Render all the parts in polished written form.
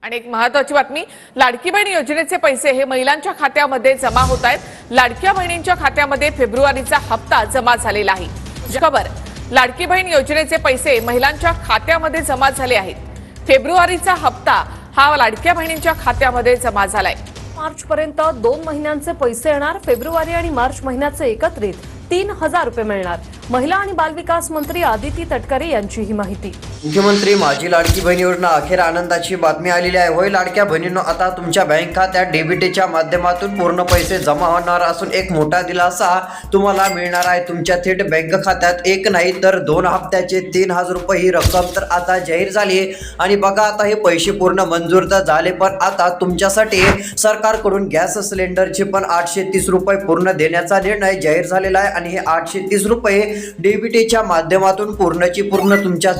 आणि एक महत्त्वाची बातमी, लाडकी बहीण योजनेचे पैसे हे महिलांच्या खात्यामध्ये जमा होत आहेत. लाडक्या बहिणींच्या खात्यामध्ये फेब्रुवारीचा हप्ता जमा झालेला आहे. खबर, लाडकी बहीण योजनेचे पैसे महिलांच्या खात्यामध्ये जमा झाले आहेत. फेब्रुवारीचा हप्ता हा लाडक्या बहिणींच्या खात्यामध्ये जमा झालाय. मार्च पर्यंत 2 महिन्यांचे पैसे येणार. फेब्रुवारी आणि मार्च महिन्याचे एकत्रित 3000 रुपये मिळणार. महिला आणि बालविकास मंत्री आदिती तटकरे यांची ही माहिती. मुख्यमंत्री माझी लाडकी बहीण योजना अखेर आनंदाची बातमी आलेली आहे. होय लाडक्या बहिणींनो, आता तुमच्या बँक खात्यात डीबीटीच्या माध्यमातून पूर्ण पैसे जमा होणार असून एक मोठा दिलासा तुम्हाला मिळणार आहे. तुमच्या थेट बँक खात्यात एक नाही तर 2 हप्त्याचे 3000 रुपये ही रक्कम तर आता जाहीर झाली आहे. आणि बघा, आता हे पैसे पूर्ण मंजूर तर झाले, पण आता तुमच्यासाठी सरकारकडून गॅस सिलेंडरचे पण 830 रुपये पूर्ण देण्याचा निर्णय जाहीर झालेला आहे. आणि हे 830 रुपये डीबीटीच्या माध्यमातून पूर्णची पूर्ण तुमच्या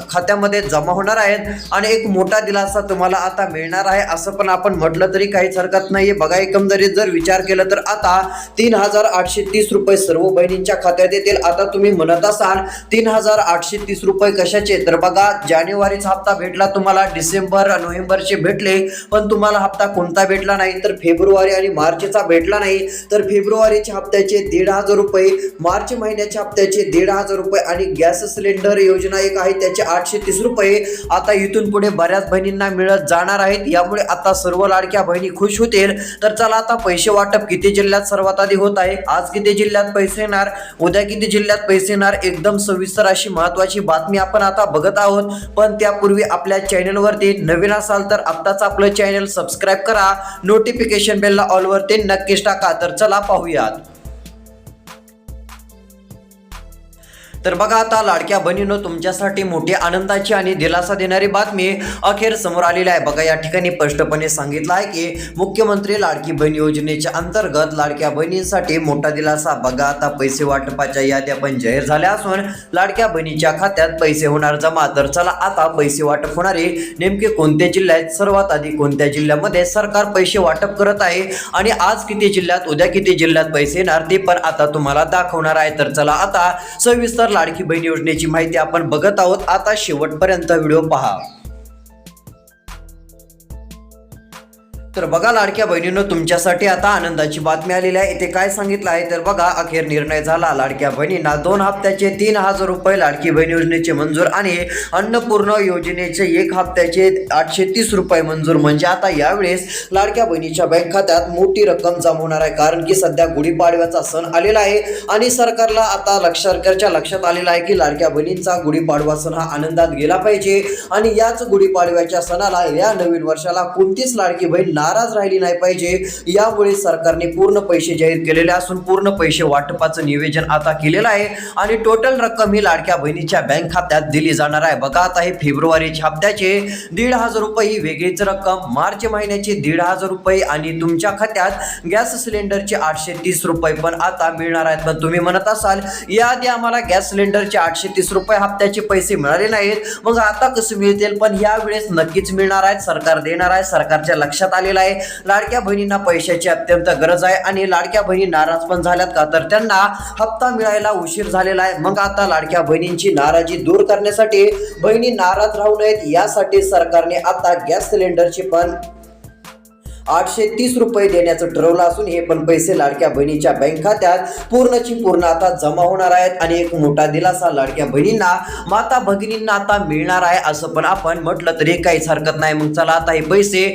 खात्यामध्ये जमा होणार आहेत. आणि एक मोठा दिलासा तुम्हाला आता मिळणार आहे असं पण आपण म्हटलं तरी काहीच हरकत नाहीये. बघा, एकंदरीत जर विचार केला तर आता 3830 रुपये सर्व बहिणींच्या खात्यात येतील. आता तुम्ही म्हणत असाल 3830 रुपये कशाचे, तर बघा, जानेवारीचा हप्ता भेटला तुम्हाला, डिसेंबर नोव्हेंबरचे भेटले, पण तुम्हाला हप्ता कोणता भेटला नाही तर फेब्रुवारी आणि मार्चचा भेटला नाही. तर फेब्रुवारीच्या हप्त्याचे 1500 रुपये, मार्च महिन्याच्या हप्त्याचे 1500 रुपये आणि गॅस सिलेंडर योजना एक आहे त्याचे 830 रुपये आता इथून पुढे बऱ्याच बहिणींना मिळत जाणार आहेत. यामुळे आता सर्व लाडक्या बहिणी खुश होतील. तर चला, आता पैसे वाटप किती जिल्ह्यात सर्वात आधी होत आहे, आज किती जिल्ह्यात पैसे येणार, उद्या किती जिल्ह्यात पैसे येणार, एकदम सविस्तर अशी महत्वाची बातमी आपण आता बघत आहोत. पण त्यापूर्वी आपल्या चॅनलवरती नवीन असाल तर आत्ताच आपलं चॅनल सबस्क्राईब करा, नोटिफिकेशन बेलला ऑल वरती नक्कीच टाका. तर चला पाहूयात. तर बघा, आता लाडक्या बहिणींनो, तुमच्यासाठी मोठी आनंदाची आणि दिलासा देणारी बातमी अखेर समोर आलेली आहे. बघा, या ठिकाणी स्पष्टपणे सांगितलं आहे की मुख्यमंत्री लाडकी बहीण योजनेच्या अंतर्गत लाडक्या बहिणींसाठी मोठा दिलासा. बघा, आता पैसे वाटपाच्या याद्या पण जाहीर झाल्या असून लाडक्या बहिणीच्या खात्यात पैसे होणार जमा. तर चला, आता पैसे वाटप होणारे नेमके कोणत्या जिल्ह्यात, सर्वात आधी कोणत्या जिल्ह्यामध्ये सरकार पैसे वाटप करत आहे आणि आज किती जिल्ह्यात, उद्या किती जिल्ह्यात पैसे येणार ते पण आता तुम्हाला दाखवणार आहे. तर चला, आता सविस्तर लाडकी बहीण योजनेची माहिती आपण बघत आहोत. आता शेवटपर्यंत व्हिडिओ पहा. तर बघा लाडक्या बहिणींनो, तुमच्यासाठी आता आनंदाची बातमी आलेली आहे. इथे काय सांगितलं आहे तर बघा, अखेर निर्णय झाला. लाडक्या बहिणींना 2 हप्त्याचे 3000 रुपये लाडकी बहीण योजनेचे मंजूर आणि अन्नपूर्ण योजनेचे 1 हप्त्याचे 830 रुपये मंजूर. म्हणजे आता यावेळेस लाडक्या बहिणीच्या बँक खात्यात मोठी रक्कम जमा होणार आहे. कारण की सध्या गुढीपाडव्याचा सण आलेला आहे आणि सरकारला आता सरकारच्या लक्षात आलेलं आहे की लाडक्या बहिणींचा गुढीपाडवा सण हा आनंदात गेला पाहिजे. आणि याच गुढीपाडव्याच्या सणाला, या नवीन वर्षाला कोणतीच लाडकी बहीण नाराज राहिली नाही पाहिजे. यामुळे सरकारने पूर्ण पैसे जाहीर केलेले असून पूर्ण पैसे वाटपाचं नियोजन आता केलेलं आहे आणि टोटल रक्कम ही लाडक्या बहिणीच्या बँक खात्यात दिली जाणार आहे. बघा, आता हे फेब्रुवारीच्या हप्त्याचे 1500 रुपये ही वेगळीच रक्कम, मार्च महिन्याचे 1500 रुपये आणि तुमच्या खात्यात गॅस सिलेंडरचे 830 रुपये पण आता मिळणार आहेत. पण तुम्ही म्हणत असाल, याआधी आम्हाला गॅस सिलेंडरचे 830 रुपये हप्त्याचे पैसे मिळाले नाहीत, मग आता कसं मिळतील? पण यावेळेस नक्कीच मिळणार आहेत, सरकार देणार आहे. सरकारच्या लक्षात आलेलं आहे लाडक्या बहिणींना पैशाची अत्यंत गरज आहे आणि लाडक्या बहिणी नाराज पण झाल्यात का, तर त्यांना हप्ता मिळायला उशीर झालेला आहे. मग आता लाडक्या बहिणींची नाराजी दूर करण्यासाठी, बहिणी नाराज राहू नयेत यासाठी सरकारने आता गॅस सिलेंडरची पण 830 रुपये देण्याचं ठरवलं असून हे पण पैसे लाडक्या बहिणीच्या बँक खात्यात पूर्णची पूर्ण आता जमा होणार आहेत. आणि एक मोठा दिलासा लाडक्या बहिणींना, माता भगिनींना आता मिळणार आहे असं पण आपण म्हटलं तरी काहीच हरकत नाही. मग चला, आता हे पैसे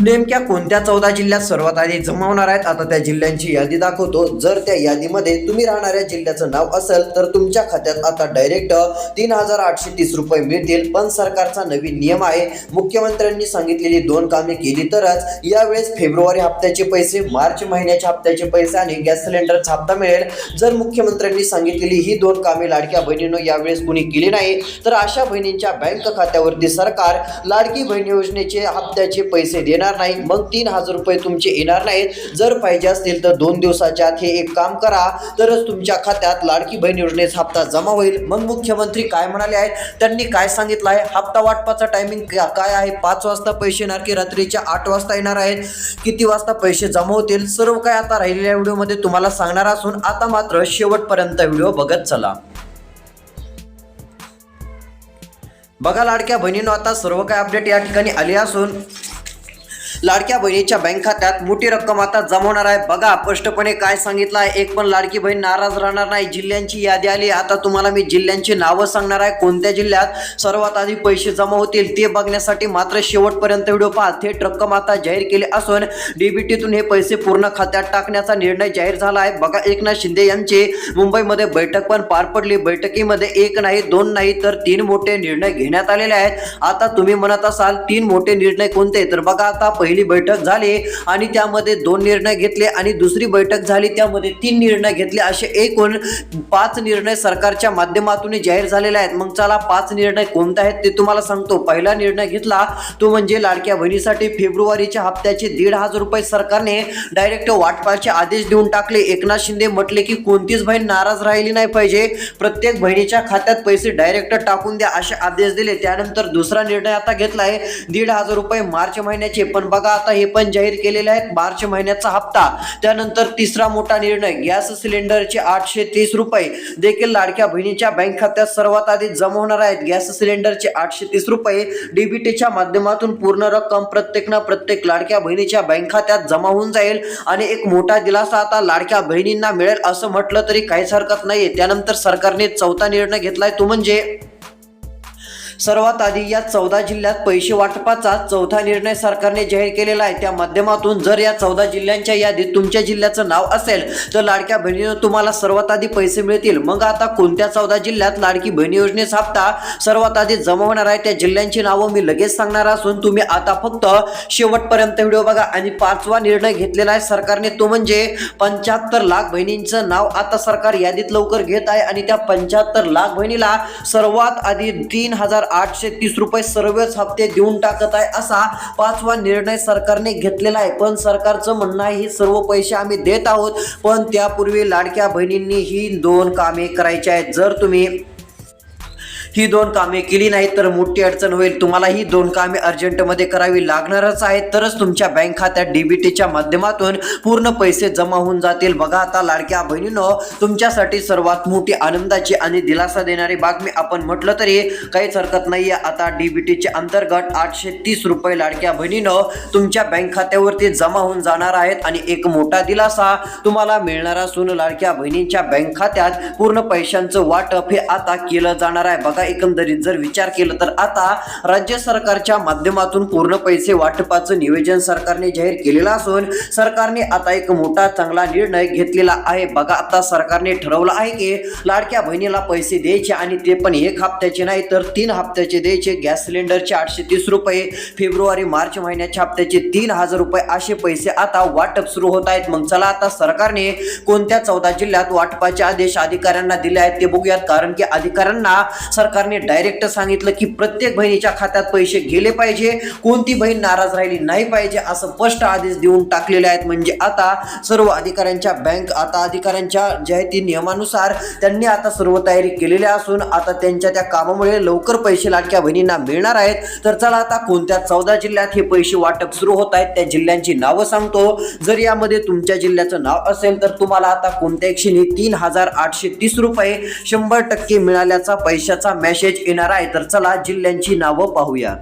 नेमक्या कोणत्या 14 जिल्ह्यात सर्वात आधी जमा होणार आहेत, आता त्या जिल्ह्यांची यादी दाखवतो. जर त्या यादीमध्ये तुम्ही राहणाऱ्या जिल्ह्याचं नाव असेल तर तुमच्या खात्यात आता डायरेक्ट 3830 रुपये मिळतील. पण सरकारचा नवीन नियम आहे, मुख्यमंत्र्यांनी सांगितलेली 2 कामे केली तरच यावेळेस फेब्रुवारी हप्त्याचे पैसे, मार्च महिन्याच्या हप्त्याचे पैसे आणि गॅस सिलेंडरचा हप्ता मिळेल. जर मुख्यमंत्र्यांनी सांगितलेली ही 2 कामे लाडक्या बहिणींनो यावेळेस कुणी केली नाही तर अशा बहिणींच्या बँक खात्यावरती सरकार लाडकी बहीण योजनेचे हप्त्याचे पैसे देणार नाही. मग 3000 रुपये तुमचे येणार नाहीत. जर पाहिजे असतील तर 2 दिवसाच्या आत हे एक काम करा, तरच तुमच्या खात्यात लाडकी बहीण योजनेचा हप्ता जमा होईल. मग मुख्यमंत्री काय म्हणाले आहेत, त्यांनी काय सांगितलं आहे, हप्ता वाटपाचा टायमिंग काय आहे, 5 वाजता पैसे येणार की रात्रीच्या 8 वाजता येणार आहेत, किती वाजता पैसे जमा होतील, सर्व काय आता राहिलेल्या व्हिडिओमध्ये तुम्हाला सांगणार असून आता मात्र शेवटपर्यंत व्हिडिओ बघत चला. बघा लाडक्या बहिणींनो, आता सर्व काही अपडेट या ठिकाणी आली असून लाडक्या बहिणीच्या बँक खात्यात मोठी रक्कम आता जमा होणार आहे. बघा स्पष्टपणे काय सांगितलं आहे, एक पण लाडकी बहीण नाराज राहणार नाही. जिल्ह्यांची यादी आली. आता तुम्हाला मी जिल्ह्यांची नावं सांगणार आहे, कोणत्या जिल्ह्यात सर्वात आधी पैसे जमा होतील ते बघण्यासाठी मात्र शेवटपर्यंत व्हिडिओ पहा. थेट रक्कम आता जाहीर केली असून डीबीटीतून हे पैसे पूर्ण खात्यात टाकण्याचा निर्णय जाहीर झाला आहे. बघा एकनाथ शिंदे यांची मुंबईमध्ये बैठक पण पार पडली. बैठकीमध्ये एक नाही दोन नाही तर 3 मोठे निर्णय घेण्यात आलेले आहेत. आता तुम्ही म्हणत असाल 3 मोठे निर्णय कोणते, तर बघा आता पहिली बैठक झाली आणि त्यामध्ये 2 निर्णय घेतले आणि दुसरी बैठक झाली त्यामध्ये 3 निर्णय घेतले. असे एकूण 5 निर्णय सरकारच्या माध्यमातून जाहीर झालेले आहेत. मग चला 5 निर्णय कोणते आहेत ते तुम्हाला सांगतो. पहिला निर्णय घेतला तो म्हणजे लाडक्या बहिणीसाठी फेब्रुवारीच्या हप्त्याचे 1,500 रुपये सरकारने डायरेक्ट वाटपाचे आदेश देऊन टाकले. एकनाथ शिंदे म्हटले की कोणतीच बहीण नाराज राहिली नाही पाहिजे, प्रत्येक बहिणीच्या खात्यात पैसे डायरेक्ट टाकून द्या असे आदेश दिले. त्यानंतर दुसरा निर्णय आता घेतलाय 1,500 रुपये मार्च महिन्याचे, पण बघा आता हे पण जाहीर केलेले आहेत मार्च महिन्याचा हप्ता. त्यानंतर तिसरा मोठा निर्णय गॅस सिलेंडरचे 830 रुपये देखील लाडक्या बहिणीच्या बँक खात्यात सर्वात आधी जमा होणार आहेत. गॅस सिलेंडरचे 830 रुपये डीबीटीच्या माध्यमातून पूर्ण रक्कम प्रत्येक लाडक्या बहिणीच्या बँक खात्यात जमा होऊन जाईल आणि एक मोठा दिलासा आता लाडक्या बहिणींना मिळेल असं म्हटलं तरी काहीच हरकत नाहीये. त्यानंतर सरकारने चौथा निर्णय घेतलाय तो म्हणजे सर्वात आधी या 14 जिल्ह्यात पैसे वाटपाचा चौथा निर्णय सरकारने जाहीर केलेला आहे. त्या माध्यमातून जर या 14 जिल्ह्यांच्या यादीत तुमच्या जिल्ह्याचं नाव असेल तर लाडक्या बहिणीनं तुम्हाला सर्वात आधी पैसे मिळतील. मग आता कोणत्या 14 जिल्ह्यात लाडकी बहिणी योजनेचा हप्ता सर्वात आधी जमा होणार आहे त्या जिल्ह्यांची नावं मी लगेच सांगणार असून तुम्ही आता फक्त शेवटपर्यंत व्हिडिओ बघा. आणि 5वा निर्णय घेतलेला आहे सरकारने तो म्हणजे 75 लाख बहिणींचं नाव आता सरकार यादीत लवकर घेत आहे आणि त्या 75 लाख बहिणीला सर्वात आधी 3,830 रुपये सर्वच हप्ते देऊन टाकत आहे असा 5वा निर्णय सरकारने घेतलेला आहे. पण सरकारचं म्हणणं आहे हे सर्व पैसे आम्ही देत आहोत, पण त्यापूर्वी लाडक्या बहिणींनी ही 2 कामे करायची आहेत. जर तुम्ही ही 2 कामे केली नाही तर मोठी अडचण होईल. तुम्हाला ही 2 कामे अर्जंटमध्ये करावी लागणारच आहेत, तरच तुमच्या बँक खात्यात डीबीटीच्या माध्यमातून पूर्ण पैसे जमा होऊन जातील. बघा आता लाडक्या बहिणींनो, तुमच्यासाठी सर्वात मोठी आनंदाची आणि दिलासा देणारी बातमी आपण म्हटलं तरी काहीच हरकत नाहीये. आता डीबीटीचे अंतर्गत 830 रुपये लाडक्या बहिणींनो तुमच्या बँक खात्यावरती जमा होऊन जाणार आहेत आणि एक मोठा दिलासा तुम्हाला मिळणार असून लाडक्या बहिणींच्या बँक खात्यात पूर्ण पैशांचं वाटप हे आता केलं जाणार आहे. बघा एकंदरीत जर विचार केला तर आता राज्य सरकारच्या माध्यमातून पूर्ण पैसे वाटपाचं नियोजन सरकारने जाहीर केलेलं असून सरकारने आता एक मोठा चांगला निर्णय घेतलेला आहे. बघा आता सरकारने ठरवलं आहे की लाडक्या बहिणीला पैसे द्यायचे आणि ते पण 1 हप्त्याचे नाही तर 3 हप्त्याचे द्यायचे. गॅस सिलेंडरचे 830 रुपये, फेब्रुवारी मार्च महिन्याच्या हप्त्याचे 3,000 रुपये असे पैसे आता वाटप सुरू होत आहेत. मग चला आता सरकारने कोणत्या 14 जिल्ह्यात वाटपाचे आदेश अधिकाऱ्यांना दिले आहेत ते बघूयात. कारण की अधिकाऱ्यांना सरकारने डायरेक्ट सांगितलं की प्रत्येक बहिणीच्या खात्यात पैसे गेले पाहिजे, कोणती बहीण नाराज राहिली नाही पाहिजे असं स्पष्ट आदेश देऊन टाकलेले आहेत. म्हणजे आता सर्व अधिकाऱ्यांच्या बँक आता अधिकाऱ्यांच्या जाहिराती नियमानुसार त्यांनी आता सर्व तयारी केलेली असून आता त्यांच्या त्या कामामुळे लवकर पैसे लाडक्या बहिणींना मिळणार आहेत. तर चला आता कोणत्या 14 जिल्ह्यात हे पैसे वाटप सुरू होत आहेत त्या जिल्ह्यांची नावं सांगतो. जर यामध्ये तुमच्या जिल्ह्याचं नाव असेल तर तुम्हाला आता कोणत्या क्षणी 3,830 रुपये 100% मिळाल्याचा पैशाचा मेसेज येणार आहे. तर चला जिल्ह्यांची नावं पाहूयात.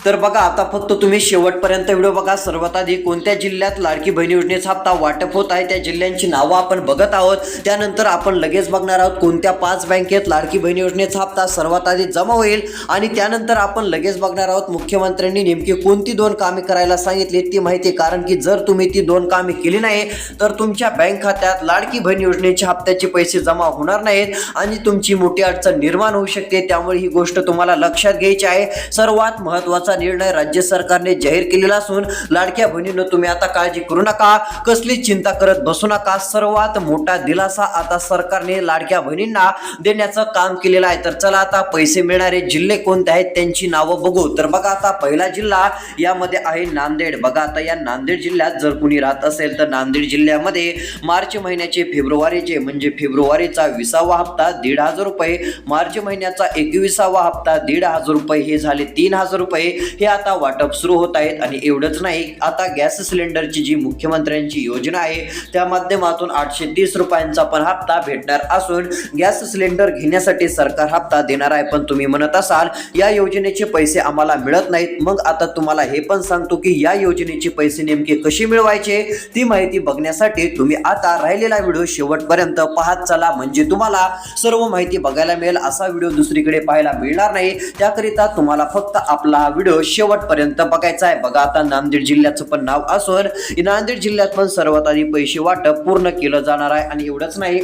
तर बघा आता फक्त तुम्ही शेवटपर्यंत व्हिडिओ बघा. सर्वात आधी कोणत्या जिल्ह्यात लाडकी बहिणी योजनेचा हप्ता वाटप होत आहे त्या जिल्ह्यांची नावं आपण बघत आहोत. त्यानंतर आपण लगेच बघणार आहोत कोणत्या 5 बँकेत लाडकी बहिणी योजनेचा हप्ता सर्वात आधी जमा होईल आणि त्यानंतर आपण लगेच बघणार आहोत मुख्यमंत्र्यांनी नेमकी कोणती 2 कामे करायला सांगितली ती माहिती. कारण की जर तुम्ही ती 2 कामे केली नाही तर तुमच्या बँक खात्यात लाडकी बहिणी योजनेच्या हप्त्याचे पैसे जमा होणार नाहीत आणि तुमची मोठी अडचण निर्माण होऊ शकते. त्यामुळे ही गोष्ट तुम्हाला लक्षात घ्यायची आहे. सर्वात महत्त्वाचा निर्णय राज्य सरकारने जाहीर केलेला असून लाडक्या बहिणींनो तुम्ही आता काळजी करू नका, कसली चिंता करत बसू नका. सर्वात मोठा दिलासा आता सरकारने लाडक्या बहिणींना देण्याचं काम केलेलं आहे. तर चला आता पैसे मिळणारे जिल्हे कोणते आहेत त्यांची नावं बघू. तर बघा आता पहिला जिल्हा यामध्ये आहे नांदेड. बघा आता या नांदेड जिल्ह्यात जर कुणी राहत असेल तर नांदेड जिल्ह्यामध्ये मार्च महिन्याचे फेब्रुवारीचे म्हणजे फेब्रुवारीचा 20वा हप्ता 1,500 रुपये, मार्च महिन्याचा 21वा हप्ता 1,500 रुपये हे झाले 3,000 रुपये हे आता वाटप सुरू होत आहेत. आणि एवढंच नाही, आता गॅस सिलेंडरची जी मुख्यमंत्र्यांची योजना आहे त्या माध्यमातून 830 रुपयांचा पण हप्ता भेटणार असून गॅस सिलेंडर घेण्यासाठी सरकार हप्ता देणार आहे. पण तुम्ही म्हणत असाल या योजनेचे पैसे आम्हाला मिळत नाहीत, मग आता तुम्हाला हे पण सांगतो की या योजनेचे पैसे नेमके कसे मिळवायचे ती माहिती बघण्यासाठी तुम्ही आता राहिलेला व्हिडिओ शेवटपर्यंत पाहत चला, म्हणजे तुम्हाला सर्व माहिती बघायला मिळेल. असा व्हिडिओ दुसरीकडे पाहायला मिळणार नाही, त्याकरिता तुम्हाला फक्त आपला हा व्हिडिओ शेवटपर्यंत बघायचा आहे. बघा, आता नांदेड जिल्ह्याचं पण नाव असून नांदेड जिल्ह्यात पण सर्वात आधी पैसे वाटप पूर्ण केलं जाणार आहे. आणि एवढंच नाही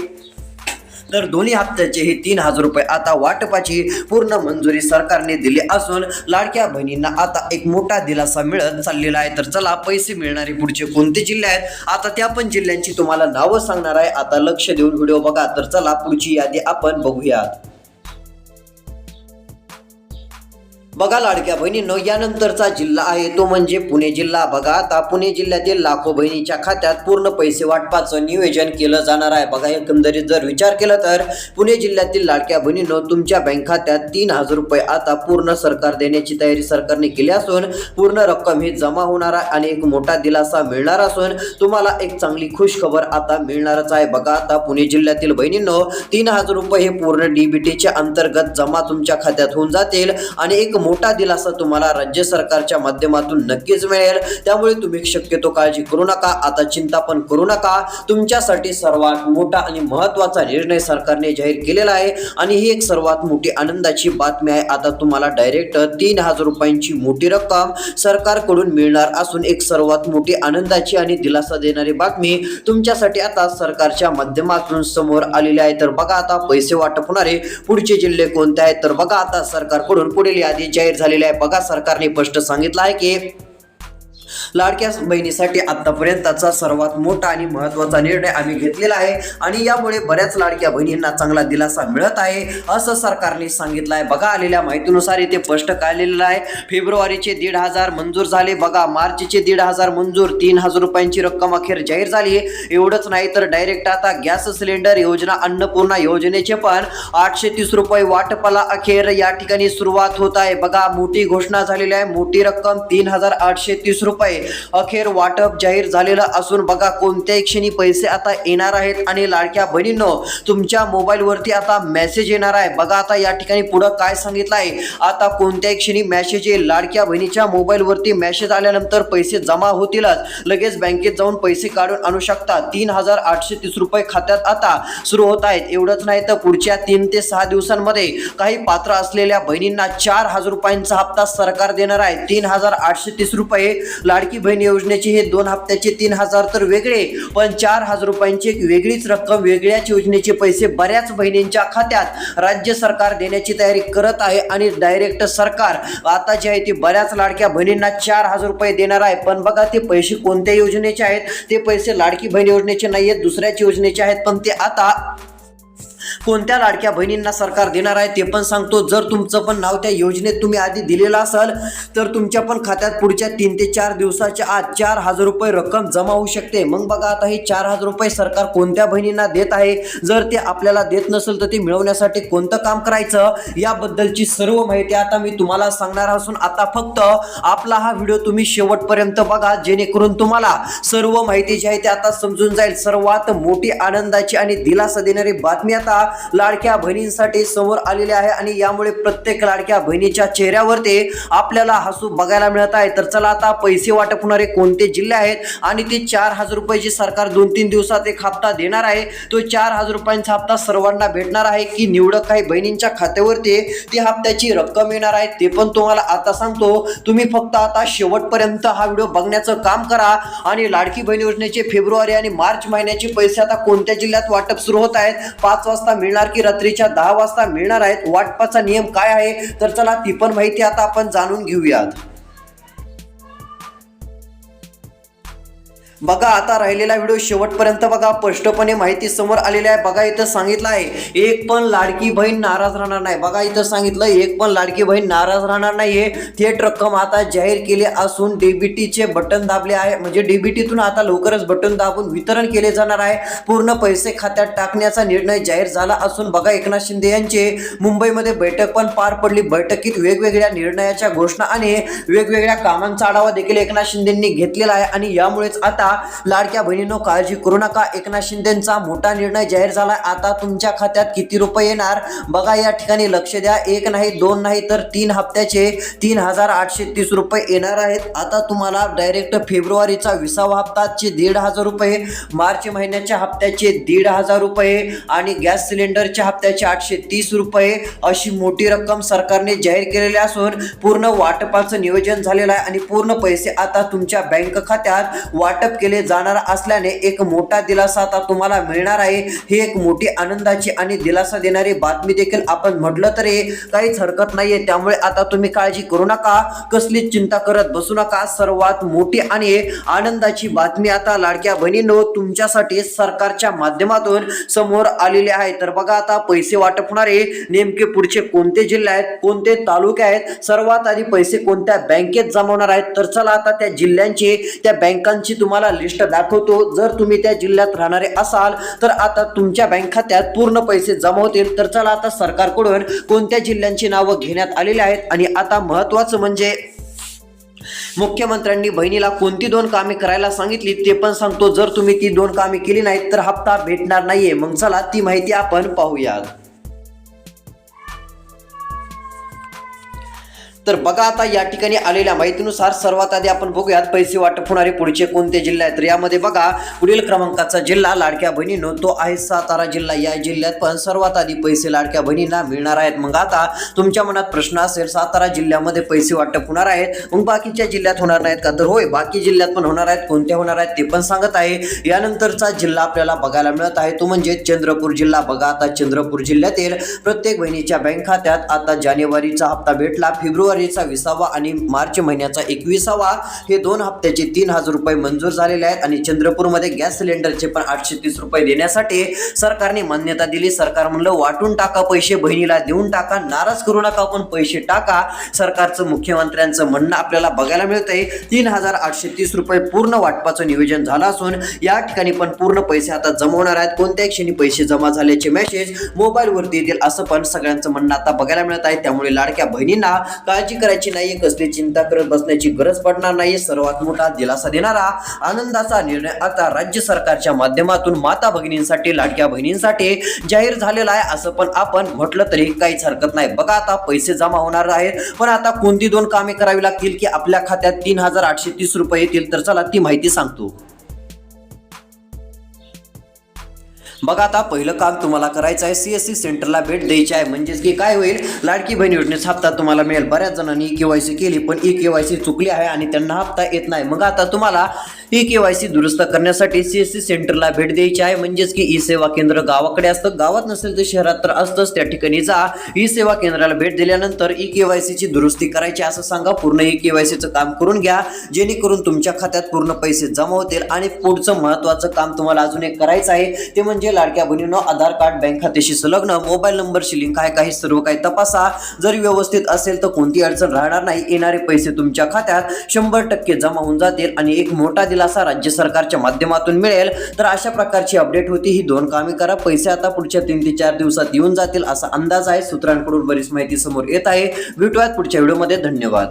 तर दोन्ही हप्त्याचे हे 3000 रुपये आता वाटपाची पूर्ण मंजुरी सरकारने दिली असून लाडक्या बहिणींना आता एक मोठा दिलासा मिळत चाललेला आहे. तर चला, पैसे मिळणारे पुढचे कोणते जिल्हे आहेत आता त्या पण जिल्ह्यांची तुम्हाला नावं सांगणार आहे. आता लक्ष देऊन व्हिडिओ बघा. तर चला, पुढची यादी आपण बघूयात. बघा लाडक्या बहिणींनो, यानंतरचा जिल्हा आहे तो म्हणजे पुणे जिल्हा. बघा, आता पुणे जिल्ह्यातील लाखो बहिणीच्या खात्यात पूर्ण पैसे वाटपाचं नियोजन केलं जाणार आहे. बघा, एकंदरीत जर विचार केला तर पुणे जिल्ह्यातील लाडक्या बहिणींनो, तुमच्या बँक खात्यात 3000 रुपये आता पूर्ण सरकार देण्याची तयारी सरकारने केली असून पूर्ण रक्कम ही जमा होणार आहे आणि एक मोठा दिलासा मिळणार असून तुम्हाला एक चांगली खुश खबर आता मिळणारच आहे. बघा, आता पुणे जिल्ह्यातील बहिणींनो, 3000 रुपये हे पूर्ण डीबीटीच्या अंतर्गत जमा तुमच्या खात्यात होऊन जातील आणि एक मोठा दिलासा तुम्हाला राज्य सरकारच्या माध्यमातून नक्कीच मिळेल. त्यामुळे तुम्ही शक्यतो काळजी करू नका, आता चिंता पण करू नका. तुमच्यासाठी सर्वात मोठा आणि महत्त्वाचा निर्णय सरकारने जाहीर केलेला आहे आणि ही एक सर्वात मोठी आनंदाची बातमी आहे. आता तुम्हाला डायरेक्ट 3000 रुपयांची मोठी रक्कम सरकारकडून मिळणार असून एक सर्वात मोठी आनंदाची आणि दिलासा देणारी बातमी तुमच्यासाठी आता सरकारच्या माध्यमातून समोर आलेली आहे. तर बघा, आता पैसे वाटप होणारे पुढचे जिल्हे कोणते आहेत. तर बघा, आता सरकारकडून पुढील यादी जाहीर झालेली आहे. बघा, सरकारने स्पष्ट सांगितलं आहे की लाडक्या बहिणीसाठी आतापर्यंतचा सर्वात मोठा आणि महत्त्वाचा निर्णय आम्ही घेतलेला आहे आणि यामुळे बऱ्याच लाडक्या बहिणींना चांगला दिलासा मिळत आहे असं सरकारने सांगितलं आहे. बघा, आलेल्या माहितीनुसार इथे स्पष्ट काढलेलं आहे. फेब्रुवारीचे 1500 मंजूर झाले. बघा, मार्चचे 1500 मंजूर, 3000 रुपयांची रक्कम अखेर जाहीर झाली. एवढंच नाही तर डायरेक्ट आता गॅस सिलेंडर योजना, अन्नपूर्णा योजनेचे पण 830 रुपये वाटपाला अखेर या ठिकाणी सुरुवात होत आहे. बघा, मोठी घोषणा झालेली आहे. मोठी रक्कम 3830 रुपये अखेर वाटप जाहीर झालेलं असून बघा, कोणत्याही क्षणी पैसे आता येणार आहेत आणि लाडक्या बहिणींनो, तुमच्या मोबाईल वरती आता मेसेज येणार आहे. बघा, आता या ठिकाणी पुढे काय सांगितलं आहे, आता कोणत्याही क्षणी मेसेज येईल. लाडक्या बहिणीच्या मोबाईल वरती मेसेज आल्यानंतर पैसे जमा होतीलच. लगेच बँकेत जाऊन पैसे काढून आणू शकता. 3830 रुपये खात्यात आता सुरू होत आहेत. एवढंच नाही तर पुढच्या 3 ते 6 दिवसांमध्ये काही पात्र असलेल्या बहिणींना 4000 रुपयांचा हप्ता सरकार देणार आहे. 3830 रुपये लाडकी बहीण योजनेचे हे 2 हप्त्याचे 3000 तर वेगळे, पण 4000 रुपयांची एक वेगळीच रक्कम, वेगळ्याच योजनेचे पैसे बऱ्याच बहिणींच्या खात्यात राज्य सरकार देण्याची तयारी करत आहे आणि डायरेक्ट सरकार आता जे आहे ते बऱ्याच लाडक्या बहिणींना 4000 रुपये देणार आहे. पण बघा, ते पैसे कोणत्या योजनेचे आहेत, ते पैसे लाडकी बहीण योजनेचे नाही आहेत, दुसऱ्याच योजनेचे आहेत. पण ते आता कोणत्या लाडक्या बहिणींना सरकार देणार आहे ते पण सांगतो. जर तुमचं पण नाव त्या योजनेत तुम्ही आधी दिलेलं असेल तर तुमच्या पण खात्यात पुढच्या 3 ते 4 दिवसाच्या आत 4000 रुपये रक्कम जमा होऊ शकते. मग बघा, आता हे 4000 रुपये सरकार कोणत्या बहिणींना देत आहे, जर ते आपल्याला देत नसेल तर ते मिळवण्यासाठी कोणतं काम करायचं याबद्दलची सर्व माहिती आता मी तुम्हाला सांगणार असून आता फक्त आपला हा व्हिडिओ तुम्ही शेवटपर्यंत बघा, जेणेकरून तुम्हाला सर्व माहिती जी आहे ते आता समजून जाईल. सर्वात मोठी आनंदाची आणि दिलासा देणारी बातमी आता लाडक्या बहिणींसाठी समोर आलेले आहे आणि यामुळे प्रत्येक लाडक्या बहिणीच्या चेहऱ्यावरती आपल्याला हसू बघायला मिळत आहे. तर चला, आता पैसे वाटप होणारे कोणते जिल्हे आहेत आणि ते 4000 रुपये जे सरकार 2-3 दिवसात एक हप्ता देणार आहे, तो 4000 रुपयांचा हप्ता सर्वांना भेटणार आहे की निवडक काही बहिणींच्या खात्यावरती ती हप्त्याची रक्कम येणार आहे ते पण तुम्हाला आता सांगतो. तुम्ही फक्त आता शेवटपर्यंत हा व्हिडिओ बघण्याचं काम करा आणि लाडकी बहीण योजनेचे फेब्रुवारी आणि मार्च महिन्याचे पैसे आता कोणत्या जिल्ह्यात वाटप सुरू होत आहेत, 5 वाजता मिळणार की रात्रीच्या 10 वाजता मिळणार आहेत, वाटपाचा नियम काय आहे, तर चला ती पण माहिती आता आपण जाणून घेऊयात. बघा आता राहिलेला व्हिडिओ शेवटपर्यंत बघा, स्पष्टपणे माहिती समोर आलेली आहे. बघा इथं सांगितलं आहे एक पण लाडकी बहीण नाराज राहणार नाही. बघा इथं सांगितलं एक पण लाडकी बहीण नाराज राहणार नाहीये. थेट रक्कम आता जाहीर केली असून डीबीटीचे बटन दाबले आहे, म्हणजे डीबीटीतून आता लवकरच बटन दाबून वितरण केले जाणार आहे. पूर्ण पैसे खात्यात टाकण्याचा निर्णय जाहीर झाला असून बघा एकनाथ शिंदे यांचे मुंबईमध्ये बैठक पण पार पडली. बैठकीत वेगवेगळ्या निर्णयाच्या घोषणा आणि वेगवेगळ्या कामांचा आढावा देखील एकनाथ शिंदेंनी घेतलेला आहे आणि यामुळेच आता लाडक्या बहिणींनो काळजी करू नका, एकनाथ शिंदेंचा मोठा निर्णय जाहीर झालाय. आता तुमच्या खात्यात किती रुपये येणार बघा, या ठिकाणी लक्ष द्या. एक नाही दोन नाही तर 3 हप्त्याचे 3,830 रुपये येणार आहेत. आता तुम्हाला डायरेक्ट फेब्रुवारीचा 20वा हप्ताचे 1,500 रुपये, मार्च महिन्याच्या हप्त्याचे 1,500 रुपये आणि गॅस सिलेंडरच्या हप्त्याचे 830 रुपये अशी मोठी रक्कम सरकारने जाहीर केलेली असून पूर्ण वाटपाचं नियोजन झालेलं आहे आणि पूर्ण पैसे आता तुमच्या बँक खात्यात वाटप केले जाणार असल्याने एक मोठा दिलासा आता तुम्हाला मिळणार आहे. ही एक मोठी आनंदाची आणि दिलासा देणारी बातमी देखील आपण म्हटलं तरी काहीच हरकत नाहीये. त्यामुळे आता तुम्ही काळजी करू नका, कसलीच चिंता करत बसू नका. सर्वात मोठी आणि आनंदाची बातमी आता लाडक्या बहिणींनो तुमच्यासाठी सरकारच्या माध्यमातून समोर आलेली आहे. तर बघा आता पैसे वाटप होणारे नेमके पुढचे कोणते जिल्हे आहेत, कोणते तालुके आहेत, सर्वात आधी पैसे कोणत्या बँकेत जमा होणार आहेत. तर चला आता त्या जिल्ह्यांची, त्या बँकांची तुम्हाला लिस्ट दाखवतो. जर तुम्ही त्या जिल्ह्यात राहणारे असाल तर आता तुमच्या बँक खात्यात पूर्ण पैसे जमा होतील. तर चला आता सरकारकडून कोणत्या जिल्ह्यांची नावं घेण्यात आलेली आहेत आणि आता महत्त्वाचं म्हणजे मुख्यमंत्र्यांनी बहिणीला कोणती 2 कामे करायला सांगितली ते पण सांगतो. जर तुम्ही ती 2 कामे केली नाहीत तर हप्ता भेटणार नाहीये. मग चला ती माहिती आपण पाहूयात. तर बघा आता या ठिकाणी आलेल्या माहितीनुसार सर्वात आधी आपण बघूयात पैसे वाटप होणारे पुढचे कोणते जिल्हे आहेत. तर यामध्ये बघा पुढील क्रमांकाचा जिल्हा लाडक्या बहिणींनो तो आहे सातारा जिल्हा. या जिल्ह्यात पण सर्वात आधी पैसे लाडक्या बहिणींना मिळणार आहेत. मग आता तुमच्या मनात प्रश्न असेल सातारा जिल्ह्यामध्ये पैसे वाटप होणार आहेत, मग बाकीच्या जिल्ह्यात होणार नाहीत का? तर होय, बाकी जिल्ह्यात पण होणार आहेत. कोणत्या होणार आहेत ते पण सांगत आहे. यानंतरचा जिल्हा आपल्याला बघायला मिळत आहे तो म्हणजे चंद्रपूर जिल्हा. बघा आता चंद्रपूर जिल्ह्यातील प्रत्येक बहिणीच्या बँक खात्यात आता जानेवारीचा हप्ता भेटला, फेब्रुवारीचा 20वा आणि मार्च महिन्याचा 21वा हे 2 हप्त्याचे 3,000 रुपये मंजूर झालेले आहेत. आणि चंद्रपूरमध्ये गॅस सिलेंडरचे पण 830 रुपये देण्यासाठी सरकारने मान्यता दिली. सरकार म्हणलं वाटून टाका पैसे, बहिणीला देऊन टाका, नाराज करू नका, पण पैसे टाका. सरकारचं मुख्यमंत्र्यांचं म्हणणं आपल्याला बघायला मिळतंय. 3,830 रुपये पूर्ण वाटपाचं नियोजन झालं असून या ठिकाणी पण पूर्ण पैसे आता जमा होणार आहेत. कोणत्याही क्षणी पैसे जमा झाल्याचे मेसेज मोबाईलवरती येतील असं पण सगळ्यांचं म्हणणं आता बघायला मिळत आहे. त्यामुळे लाडक्या बहिणींना काळजी करायची नाहीये, कसली चिंता करत बसण्याची गरज पडणार नाही. सर्वात मोठा दिलासा देणारा आनंदाचा निर्णय आता राज्य सरकारच्या माध्यमातून माता भगिनींसाठी, लाडक्या बहिणींसाठी जाहीर झालेला आहे असं पण आपण म्हटलं तरी काहीच हरकत नाही. बघा आता पैसे जमा होणार आहेत, पण आता कोणती 2 कामे करावी लागतील की आपल्या खात्यात 3,830 रुपये येतील. तर चला ती माहिती सांगतो. बघा आता पहिलं काम तुम्हाला करायचं आहे, सीएससी सेंटरला भेट द्यायची आहे. म्हणजेच की काय होईल, लाडकी बहीण योजनेचा हप्ता तुम्हाला मिळेल. बऱ्याच जणांनी केवायसी केली पण केवायसी चुकली आहे आणि त्यांना हप्ता येत नाही. मग आता तुम्हाला केवायसी दुरुस्त करण्यासाठी सीएससी सेंटरला भेट द्यायची आहे. म्हणजेच की ई सेवा केंद्र गावाकडे असतं, गावात नसेल तर शहरात तर असतंच. त्या ठिकाणी जा, ई सेवा केंद्राला भेट दिल्यानंतर केवायसीची दुरुस्ती करायची असं सांगा. पूर्ण केवायसीचं काम करून घ्या, जेणेकरून तुमच्या खात्यात पूर्ण पैसे जमा होतील. आणि पुढचं महत्त्वाचं काम तुम्हाला अजून एक करायचं आहे ते म्हणजे लाडक्या बहिणींनो आधार कार्ड बँक खात्याशी संलग्न, मोबाईल नंबरशी लिंक आहे काही, सर्व काही तपासा. जर व्यवस्थित असेल तर कोणती अडचण राहणार नाही. येणारे पैसे तुमच्या खात्यात 100% जमा होऊन जातील आणि एक मोठा दिलासा राज्य सरकारच्या माध्यमातून मिळेल. तर अशा प्रकारची अपडेट होती. ही 2 कामे करा, पैसे आता पुढच्या 3 ते 4 दिवसात येऊन जातील असा अंदाज आहे. सूत्रांकडून बरीच माहिती समोर येत आहे. भेटूयात पुढच्या व्हिडिओमध्ये. धन्यवाद.